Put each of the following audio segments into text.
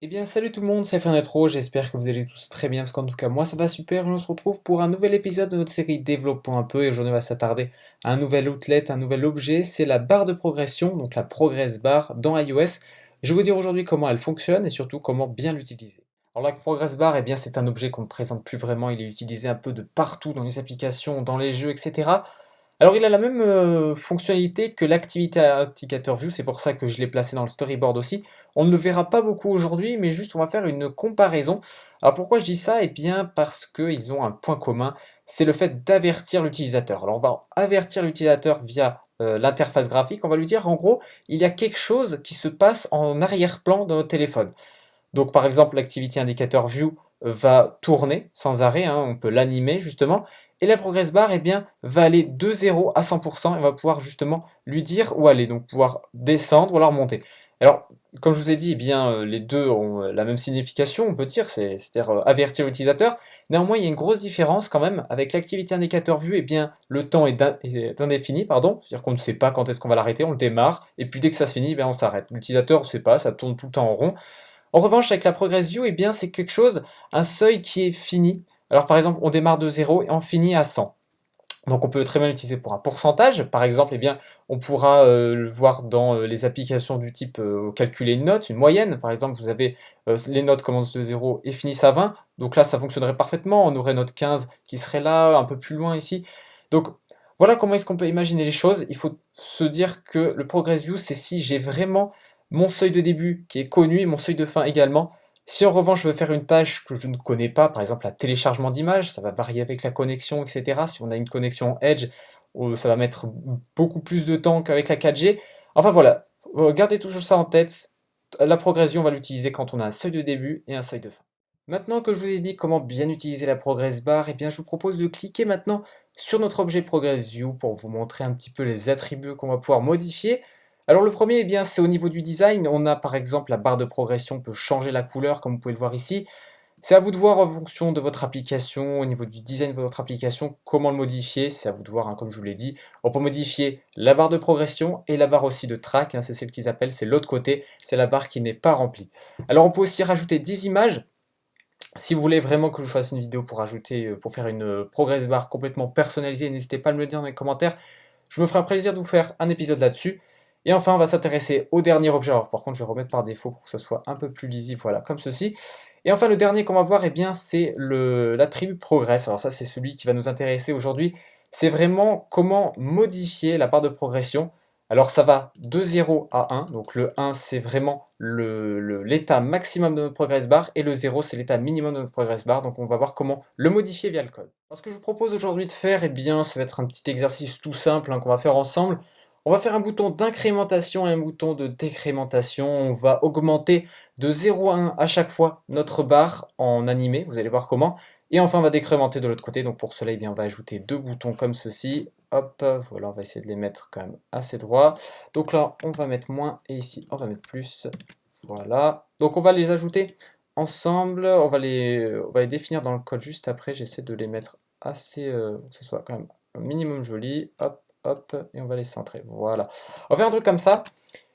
Eh bien salut tout le monde, c'est Fernetro, j'espère que vous allez tous très bien parce qu'en tout cas moi ça va super et on se retrouve pour un nouvel épisode de notre série Développons un peu et aujourd'hui on va s'attarder à un nouvel outlet, un nouvel objet, c'est la barre de progression, donc la Progress Bar dans iOS. Je vais vous dire aujourd'hui comment elle fonctionne et surtout comment bien l'utiliser. Alors la Progress Bar, eh bien c'est un objet qu'on ne présente plus vraiment, il est utilisé un peu de partout dans les applications, dans les jeux, etc. Alors il a la même fonctionnalité que l'activité indicator view, c'est pour ça que je l'ai placé dans le storyboard aussi. On ne le verra pas beaucoup aujourd'hui, mais juste on va faire une comparaison. Alors pourquoi je dis ça? Eh bien parce qu'ils ont un point commun, c'est le fait d'avertir l'utilisateur. Alors on va avertir l'utilisateur via l'interface graphique, on va lui dire en gros, il y a quelque chose qui se passe en arrière-plan dans notre téléphone. Donc par exemple, l'activity indicator view va tourner sans arrêt, hein, on peut l'animer justement, et la progress bar eh bien, va aller de 0 à 100% et on va pouvoir justement lui dire où aller, donc pouvoir descendre ou alors monter. Alors, comme je vous ai dit, eh bien, les deux ont la même signification, on peut dire, c'est-à-dire avertir l'utilisateur. Néanmoins, il y a une grosse différence quand même. Avec l'activity indicator view, eh bien, le temps est indéfini, pardon, c'est-à-dire qu'on ne sait pas quand est-ce qu'on va l'arrêter, on le démarre, et puis dès que ça se finit, eh bien, on s'arrête. L'utilisateur ne sait pas, ça tourne tout le temps en rond. En revanche, avec la Progress View, eh bien, c'est quelque chose, un seuil qui est fini. Alors par exemple, on démarre de 0 et on finit à 100. Donc on peut très bien l'utiliser pour un pourcentage. Par exemple, eh bien, on pourra le voir dans les applications du type calculer une note, une moyenne. Par exemple, vous avez les notes commencent de 0 et finissent à 20. Donc là, ça fonctionnerait parfaitement. On aurait note 15 qui serait là, un peu plus loin ici. Donc voilà comment est-ce qu'on peut imaginer les choses. Il faut se dire que le Progress View, c'est si j'ai vraiment mon seuil de début qui est connu et mon seuil de fin également. Si en revanche je veux faire une tâche que je ne connais pas, par exemple la téléchargement d'images, ça va varier avec la connexion, etc. Si on a une connexion Edge, ça va mettre beaucoup plus de temps qu'avec la 4G. Enfin voilà, gardez toujours ça en tête. La progression, on va l'utiliser quand on a un seuil de début et un seuil de fin. Maintenant que je vous ai dit comment bien utiliser la Progress Bar, eh bien je vous propose de cliquer maintenant sur notre objet Progress View pour vous montrer un petit peu les attributs qu'on va pouvoir modifier. Alors le premier, eh bien, c'est au niveau du design. On a par exemple la barre de progression peut changer la couleur, comme vous pouvez le voir ici. C'est à vous de voir en fonction de votre application, au niveau du design de votre application, comment le modifier. C'est à vous de voir, hein, comme je vous l'ai dit. On peut modifier la barre de progression et la barre aussi de track, hein, c'est celle qu'ils appellent, c'est l'autre côté, c'est la barre qui n'est pas remplie. Alors on peut aussi rajouter 10 images. Si vous voulez vraiment que je fasse une vidéo pour ajouter, pour faire une progress bar complètement personnalisée, n'hésitez pas à me le dire dans les commentaires. Je me ferai un plaisir de vous faire un épisode là-dessus. Et enfin, on va s'intéresser au dernier objet. Alors, par contre, je vais remettre par défaut pour que ça soit un peu plus lisible, voilà, comme ceci. Et enfin, le dernier qu'on va voir, eh bien, c'est l'attribut progress. Alors ça, c'est celui qui va nous intéresser aujourd'hui. C'est vraiment comment modifier la barre de progression. Alors ça va de 0 à 1, donc le 1 c'est vraiment l'état maximum de notre progress bar et le 0 c'est l'état minimum de notre progress bar, donc on va voir comment le modifier via le code. Alors, ce que je vous propose aujourd'hui de faire, eh bien, ça va être un petit exercice tout simple hein, qu'on va faire ensemble. On va faire un bouton d'incrémentation et un bouton de décrémentation. On va augmenter de 0 à 1 à chaque fois notre barre en animé, vous allez voir comment. Et enfin, on va décrémenter de l'autre côté. Donc pour cela, eh bien, on va ajouter deux boutons comme ceci. Hop, voilà, on va essayer de les mettre quand même assez droit. Donc là, on va mettre moins et ici, on va mettre plus. Voilà. Donc on va les ajouter ensemble. On va les définir dans le code juste après. J'essaie de les mettre assez, que ce soit quand même un minimum joli. Hop, hop, et on va les centrer. Voilà. On va faire un truc comme ça.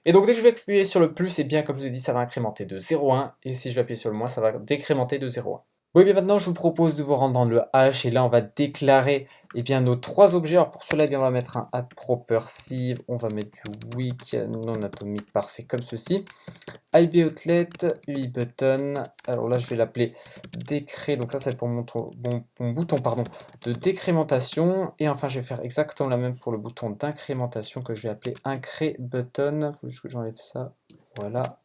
Et donc dès que je vais appuyer sur le plus, et bien comme je vous ai dit, ça va incrémenter de 0 à 1. Et si je vais appuyer sur le moins, ça va décrémenter de 0 à 1. Oui, bien maintenant, je vous propose de vous rendre dans le hash. Et là, on va déclarer eh bien, nos trois objets. Alors pour cela, eh bien, on va mettre un add proper sieve. On va mettre du weak non atomique parfait comme ceci. IB outlet, UI button. Alors là, je vais l'appeler décret. Donc ça, c'est pour mon bouton pardon, de décrémentation. Et enfin, je vais faire exactement la même pour le bouton d'incrémentation que je vais appeler incré button. Il faut juste que j'enlève ça. Voilà,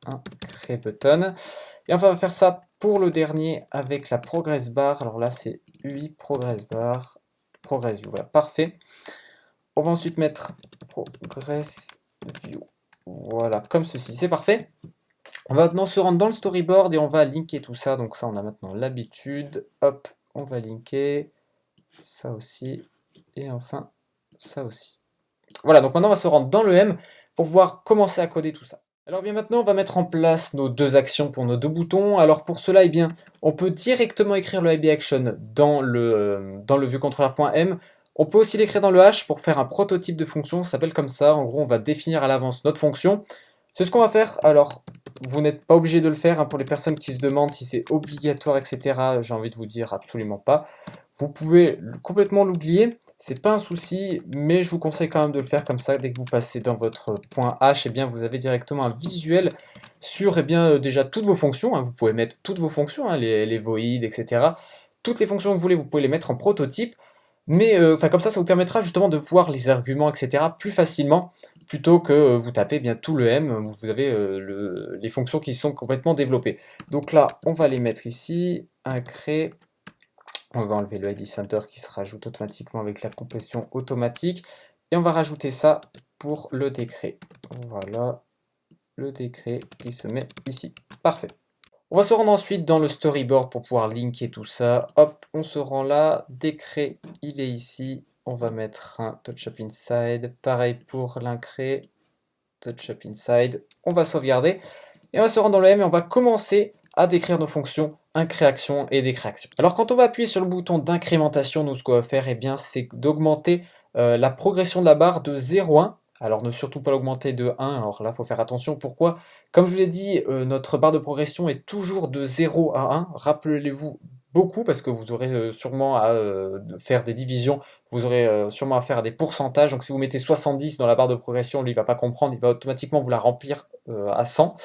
incré button. Et enfin, on va faire ça pour le dernier avec la progress bar. Alors là, c'est UI progress bar, progress view. Voilà, parfait. On va ensuite mettre progress view. Voilà, comme ceci, c'est parfait. On va maintenant se rendre dans le storyboard et on va linker tout ça. Donc ça, on a maintenant l'habitude. Hop, on va linker ça aussi. Et enfin, ça aussi. Voilà, donc maintenant, on va se rendre dans le M pour pouvoir commencer à coder tout ça. Alors bien maintenant, on va mettre en place nos deux actions pour nos deux boutons. Alors pour cela, eh bien, on peut directement écrire le IB action dans le viewcontroller.m. On peut aussi l'écrire dans le hash pour faire un prototype de fonction, ça s'appelle comme ça. En gros, on va définir à l'avance notre fonction. C'est ce qu'on va faire. Alors, vous n'êtes pas obligé de le faire, hein, pour les personnes qui se demandent si c'est obligatoire, etc. J'ai envie de vous dire absolument pas. Vous pouvez complètement l'oublier, c'est pas un souci, mais je vous conseille quand même de le faire comme ça. Dès que vous passez dans votre point H, eh bien, vous avez directement un visuel sur déjà toutes vos fonctions, hein. Vous pouvez mettre toutes vos fonctions, hein, les voids, etc. Toutes les fonctions que vous voulez, vous pouvez les mettre en prototype. Mais comme ça vous permettra justement de voir les arguments, etc. plus facilement, plutôt que vous tapez bien tout le M, où vous avez les fonctions qui sont complètement développées. Donc là, on va les mettre ici, incré, on va enlever le ID Center qui se rajoute automatiquement avec la complétion automatique, et on va rajouter ça pour le décret. Voilà, le décret qui se met ici. Parfait. On va se rendre ensuite dans le storyboard pour pouvoir linker tout ça. Hop, on se rend là. Décret, il est ici. On va mettre un touch-up inside. Pareil pour l'incré. Touch-up inside. On va sauvegarder. Et on va se rendre dans le M et on va commencer à décrire nos fonctions incréaction et décréaction. Alors quand on va appuyer sur le bouton d'incrémentation, nous ce qu'on va faire, eh bien, c'est d'augmenter la progression de la barre de 0 à 1. Alors ne surtout pas l'augmenter de 1, alors là il faut faire attention. Pourquoi? Comme je vous l'ai dit, notre barre de progression est toujours de 0 à 1. Rappelez-vous beaucoup, parce que vous aurez sûrement à faire des divisions, vous aurez sûrement à faire des pourcentages. Donc si vous mettez 70 dans la barre de progression, lui il ne va pas comprendre, il va automatiquement vous la remplir à 100.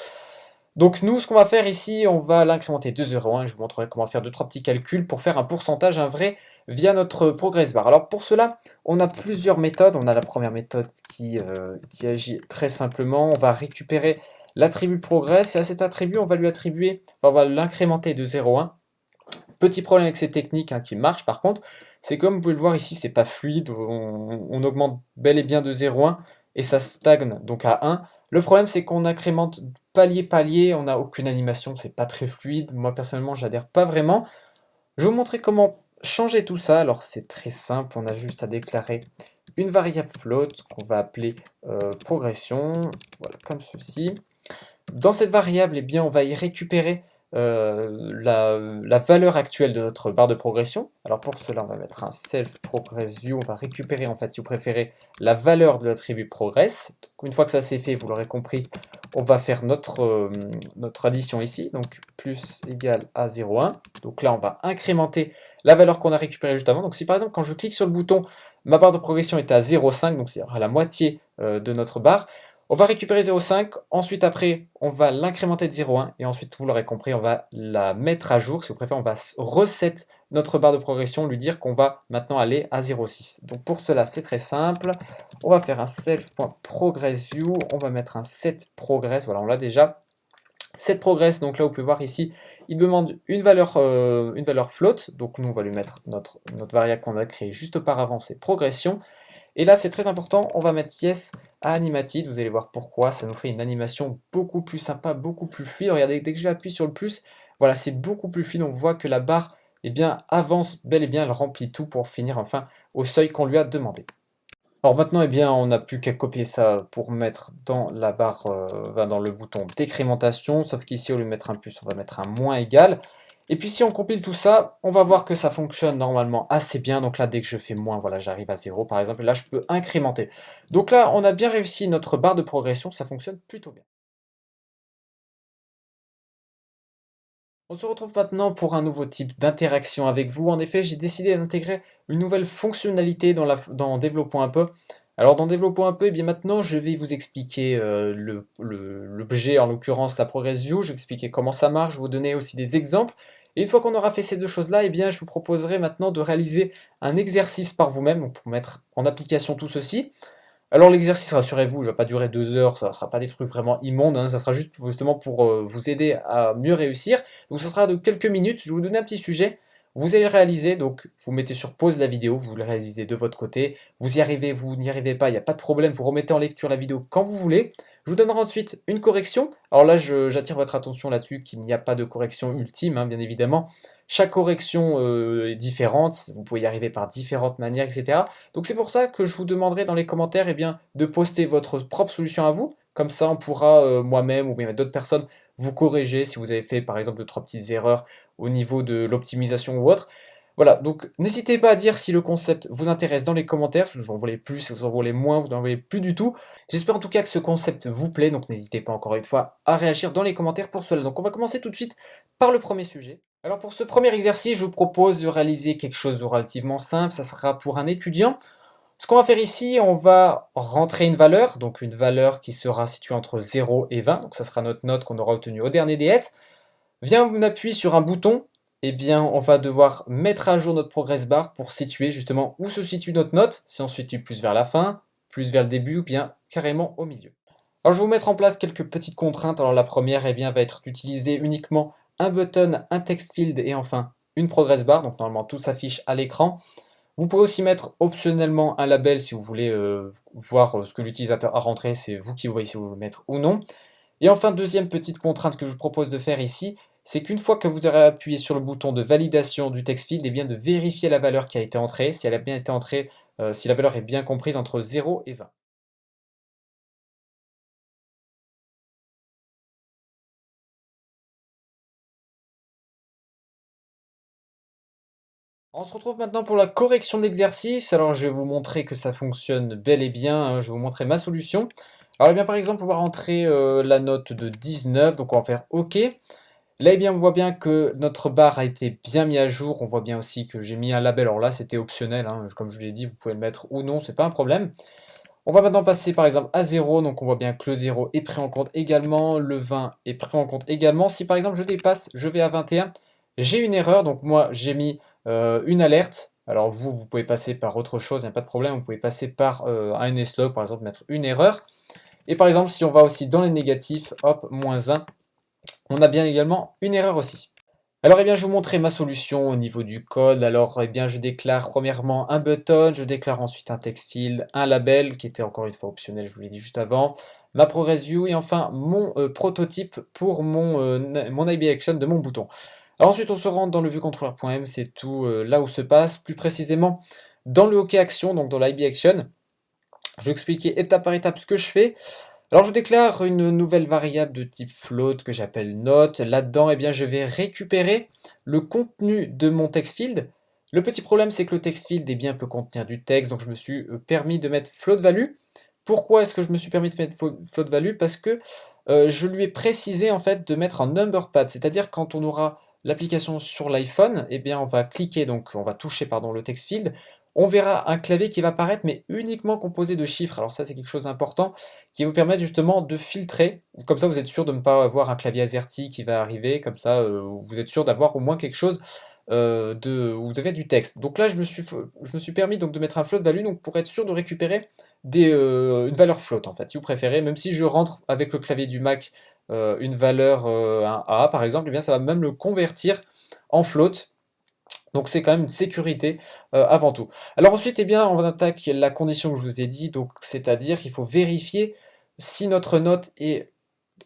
Donc nous, ce qu'on va faire ici, on va l'incrémenter de 0,1. Je vous montrerai comment faire 2-3 petits calculs pour faire un pourcentage, un vrai, via notre progress bar. Alors pour cela, on a plusieurs méthodes. On a la première méthode qui agit très simplement. On va récupérer l'attribut progress et à cet attribut, on va lui attribuer, on va l'incrémenter de 0,1. Petit problème avec ces techniques, hein, qui marchent par contre, c'est comme vous pouvez le voir ici, c'est pas fluide. On augmente bel et bien de 0,1 et ça stagne donc à 1. Le problème, c'est qu'on incrémente palier, on n'a aucune animation, c'est pas très fluide. Moi, personnellement, j'adhère pas vraiment. Je vais vous montrer comment changer tout ça. Alors, c'est très simple, on a juste à déclarer une variable float qu'on va appeler progression, voilà, comme ceci. Dans cette variable, eh bien, on va y récupérer la valeur actuelle de notre barre de progression. Alors pour cela, on va mettre un self progress view. On va récupérer, en fait, si vous préférez, la valeur de l'attribut progress. Donc, une fois que ça c'est fait, vous l'aurez compris, on va faire notre addition ici. Donc plus égale à 0,1. Donc là, on va incrémenter la valeur qu'on a récupérée juste avant. Donc si par exemple, quand je clique sur le bouton, ma barre de progression est à 0,5, donc c'est à la moitié de notre barre, on va récupérer 0,5, ensuite après on va l'incrémenter de 0,1 et ensuite vous l'aurez compris on va la mettre à jour, si vous préférez on va reset notre barre de progression, lui dire qu'on va maintenant aller à 0,6. Donc pour cela c'est très simple, on va faire un self.progressView, on va mettre un setProgress, voilà on l'a déjà. SetProgress, donc là vous pouvez voir ici, il demande une valeur float, donc nous on va lui mettre notre variable qu'on a créée juste auparavant, c'est progression. Et là, c'est très important, on va mettre yes à animated, vous allez voir pourquoi, ça nous fait une animation beaucoup plus sympa, beaucoup plus fluide. Regardez, dès que j'appuie sur le plus, voilà, c'est beaucoup plus fluide, on voit que la barre eh bien, avance bel et bien, elle remplit tout pour finir enfin au seuil qu'on lui a demandé. Alors maintenant, eh bien, on n'a plus qu'à copier ça pour mettre dans la barre, dans le bouton décrémentation, sauf qu'ici, au lieu de mettre un plus, on va mettre un moins égal. Et puis si on compile tout ça, on va voir que ça fonctionne normalement assez bien. Donc là, dès que je fais moins, voilà, j'arrive à 0 par exemple, et là, je peux incrémenter. Donc là, on a bien réussi notre barre de progression, ça fonctionne plutôt bien. On se retrouve maintenant pour un nouveau type d'interaction avec vous. En effet, j'ai décidé d'intégrer une nouvelle fonctionnalité dans Développons un peu. Alors dans Développons un peu, et bien maintenant je vais vous expliquer l'objet, en l'occurrence la Progress View, je vais expliquer comment ça marche, je vais vous donner aussi des exemples. Et une fois qu'on aura fait ces deux choses-là, et bien je vous proposerai maintenant de réaliser un exercice par vous-même pour mettre en application tout ceci. Alors l'exercice, rassurez-vous, il ne va pas durer 2 heures, ça ne sera pas des trucs vraiment immondes, hein, ça sera juste justement pour vous aider à mieux réussir. Donc ça sera de quelques minutes, je vais vous donner un petit sujet, vous allez le réaliser, donc vous mettez sur pause la vidéo, vous le réalisez de votre côté, vous y arrivez, vous n'y arrivez pas, il n'y a pas de problème, vous remettez en lecture la vidéo quand vous voulez. Je vous donnerai ensuite une correction, alors là j'attire votre attention là-dessus qu'il n'y a pas de correction ultime, hein, bien évidemment. Chaque correction est différente, vous pouvez y arriver par différentes manières, etc. Donc c'est pour ça que je vous demanderai dans les commentaires eh bien, de poster votre propre solution à vous. Comme ça, on pourra, moi-même ou bien d'autres personnes, vous corriger si vous avez fait par exemple 2-3 petites erreurs au niveau de l'optimisation ou autre. Voilà, donc n'hésitez pas à dire si le concept vous intéresse dans les commentaires, si vous en voulez plus, si vous en voulez moins, vous n'en voulez plus du tout. J'espère en tout cas que ce concept vous plaît, donc n'hésitez pas encore une fois à réagir dans les commentaires pour cela. Donc on va commencer tout de suite par le premier sujet. Alors pour ce premier exercice, je vous propose de réaliser quelque chose de relativement simple, ça sera pour un étudiant. Ce qu'on va faire ici, on va rentrer une valeur, donc une valeur qui sera située entre 0 et 20, donc ça sera notre note qu'on aura obtenue au dernier DS. Viens, on appuie sur un bouton, eh bien on va devoir mettre à jour notre progress bar pour situer justement où se situe notre note, si on se situe plus vers la fin, plus vers le début ou bien carrément au milieu. Alors je vais vous mettre en place quelques petites contraintes. Alors la première eh bien, va être d'utiliser uniquement un button, un text field et enfin une progress bar, donc normalement tout s'affiche à l'écran. Vous pouvez aussi mettre optionnellement un label si vous voulez voir ce que l'utilisateur a rentré, c'est vous qui voyez si vous le mettre ou non. Et enfin, deuxième petite contrainte que je vous propose de faire ici, c'est qu'une fois que vous aurez appuyé sur le bouton de validation du text field, et bien de vérifier la valeur qui a été entrée, si elle a bien été entrée, si la valeur est bien comprise entre 0 et 20. On se retrouve maintenant pour la correction de l'exercice. Alors je vais vous montrer que ça fonctionne bel et bien, hein. Je vais vous montrer ma solution. Alors eh bien par exemple, on va rentrer la note de 19, donc on va faire OK. Là, eh bien, on voit bien que notre barre a été bien mis à jour. On voit bien aussi que j'ai mis un label. Alors là, c'était optionnel, hein. Comme je vous l'ai dit, vous pouvez le mettre ou non, c'est pas un problème. On va maintenant passer par exemple à 0. Donc on voit bien que le 0 est pris en compte également. Le 20 est pris en compte également. Si par exemple je dépasse, je vais à 21, j'ai une erreur. Donc moi, j'ai mis une alerte. Alors vous, vous pouvez passer par autre chose, il n'y a pas de problème. Vous pouvez passer par un NSLog, par exemple, mettre une erreur. Et par exemple, si on va aussi dans les négatifs, hop, -1, on a bien également une erreur aussi. Alors, eh bien, je vais vous montrer ma solution au niveau du code. Alors, eh bien, je déclare premièrement un button, je déclare ensuite un text field, un label, qui était encore une fois optionnel, je vous l'ai dit juste avant, ma progress view et enfin mon prototype pour mon IB action de mon bouton. Alors ensuite, on se rend dans le viewcontroller.m, c'est tout là où se passe, plus précisément dans le OK action, donc dans l'IB action. Je vais expliquer étape par étape ce que je fais. Alors je déclare une nouvelle variable de type float que j'appelle note. Là-dedans, eh bien, je vais récupérer le contenu de mon text field. Le petit problème, c'est que le text field eh bien, peut contenir du texte, donc je me suis permis de mettre float value. Pourquoi est-ce que je me suis permis de mettre float value? Parce que je lui ai précisé en fait de mettre un number pad, c'est-à-dire quand on aura l'application sur l'iPhone, eh bien on va cliquer, donc on va toucher pardon, le text field, on verra un clavier qui va apparaître mais uniquement composé de chiffres. Alors ça c'est quelque chose d'important qui vous permettre justement de filtrer. Comme ça, vous êtes sûr de ne pas avoir un clavier AZERTY qui va arriver. Comme ça, vous êtes sûr d'avoir au moins quelque chose où vous avez du texte. Donc là, je me suis permis donc de mettre un float value donc pour être sûr de récupérer une valeur float en fait, si vous préférez. Même si je rentre avec le clavier du Mac une valeur, un A par exemple, eh bien ça va même le convertir en float. Donc c'est quand même une sécurité avant tout. Alors ensuite, eh bien, on attaque la condition que je vous ai dit, donc c'est-à-dire qu'il faut vérifier si notre note est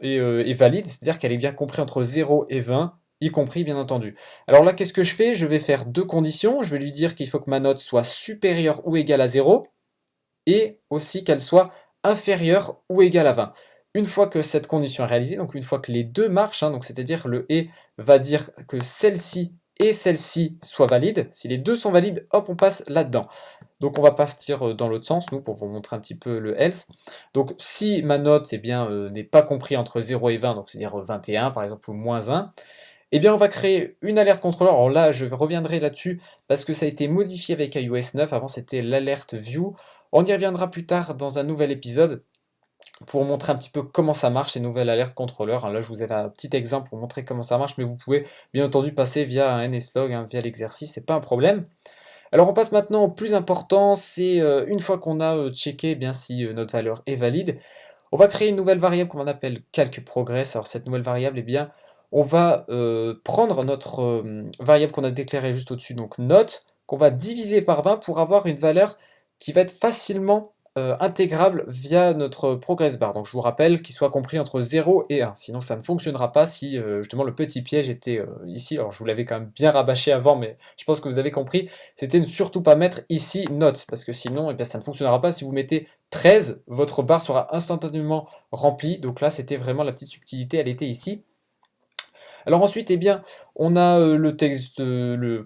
valide, c'est-à-dire qu'elle est bien comprise entre 0 et 20, y compris bien entendu. Alors là, qu'est-ce que je fais? Je vais faire deux conditions. Je vais lui dire qu'il faut que ma note soit supérieure ou égale à 0, et aussi qu'elle soit inférieure ou égale à 20. Une fois que cette condition est réalisée, donc une fois que les deux marchent, hein, donc c'est-à-dire le et va dire que celle-ci et celle-ci soient valides. Si les deux sont valides, hop, on passe là-dedans. Donc on va partir dans l'autre sens, nous, pour vous montrer un petit peu le else. Donc si ma note eh bien, n'est pas compris entre 0 et 20, donc c'est-à-dire 21 par exemple, ou -1, eh bien on va créer une alerte contrôleur. Alors là, je reviendrai là-dessus parce que ça a été modifié avec iOS 9. Avant, c'était l'alerte view. On y reviendra plus tard dans un nouvel épisode pour vous montrer un petit peu comment ça marche, ces nouvelles alertes contrôleurs. Là, je vous ai fait un petit exemple pour montrer comment ça marche, mais vous pouvez bien entendu passer via un NSLog, hein, via l'exercice, c'est pas un problème. Alors on passe maintenant au plus important, c'est une fois qu'on a checké eh bien, si notre valeur est valide, on va créer une nouvelle variable qu'on appelle calcProgress. Alors cette nouvelle variable, eh bien, on va prendre notre variable qu'on a déclarée juste au-dessus, donc note, qu'on va diviser par 20 pour avoir une valeur qui va être facilement intégrable via notre progress bar. Donc je vous rappelle qu'il soit compris entre 0 et 1, sinon ça ne fonctionnera pas si justement le petit piège était ici. Alors je vous l'avais quand même bien rabâché avant, mais je pense que vous avez compris, c'était ne surtout pas mettre ici note, parce que sinon eh bien, ça ne fonctionnera pas. Si vous mettez 13, votre barre sera instantanément remplie. Donc là, c'était vraiment la petite subtilité, elle était ici. Alors ensuite, eh bien, on a le texte, le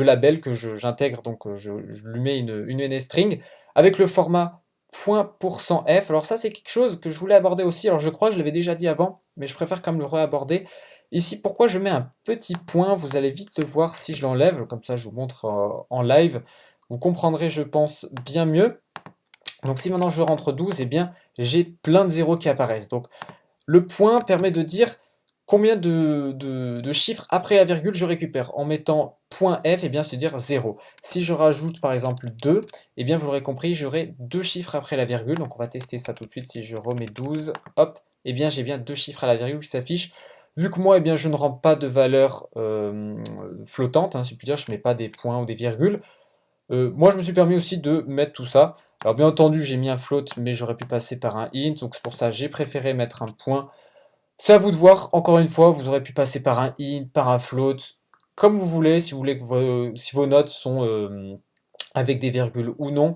label que j'intègre, donc je lui mets une NSString avec le format .%f. Alors ça, c'est quelque chose que je voulais aborder aussi. Alors je crois que je l'avais déjà dit avant, mais je préfère quand même le réaborder. Ici, pourquoi je mets un petit point? Vous allez vite le voir si je l'enlève, comme ça je vous montre en live. Vous comprendrez, je pense, bien mieux. Donc si maintenant je rentre 12, eh bien, j'ai plein de zéros qui apparaissent. Donc le point permet de dire combien de chiffres après la virgule je récupère. En mettant .f, eh bien, c'est dire 0. Si je rajoute par exemple 2, eh bien, vous l'aurez compris, j'aurai deux chiffres après la virgule. Donc on va tester ça tout de suite. Si je remets 12, hop, eh bien, j'ai bien deux chiffres à la virgule qui s'affichent. Vu que moi, eh bien, je ne rends pas de valeur flottante, hein, si je puis dire, je ne mets pas des points ou des virgules. Moi, je me suis permis aussi de mettre tout ça. Alors, bien entendu, j'ai mis un float, mais j'aurais pu passer par un int. Donc, c'est pour ça que j'ai préféré mettre un point. C'est à vous de voir. Encore une fois, vous aurez pu passer par un int, par un float, comme vous voulez, si vous voulez que si vos notes sont avec des virgules ou non.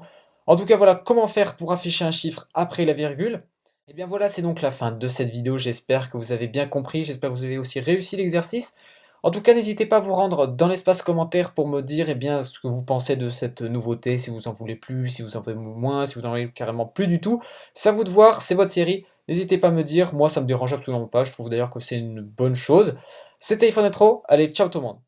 En tout cas, voilà comment faire pour afficher un chiffre après la virgule. Et bien voilà, c'est donc la fin de cette vidéo. J'espère que vous avez bien compris. J'espère que vous avez aussi réussi l'exercice. En tout cas, n'hésitez pas à vous rendre dans l'espace commentaire pour me dire ce que vous pensez de cette nouveauté, si vous en voulez plus, si vous en voulez moins, si vous en voulez carrément plus du tout. C'est à vous de voir, c'est votre série. N'hésitez pas à me dire, moi ça me dérange absolument pas, je trouve d'ailleurs que c'est une bonne chose. C'était iPhone Retro, allez, ciao tout le monde.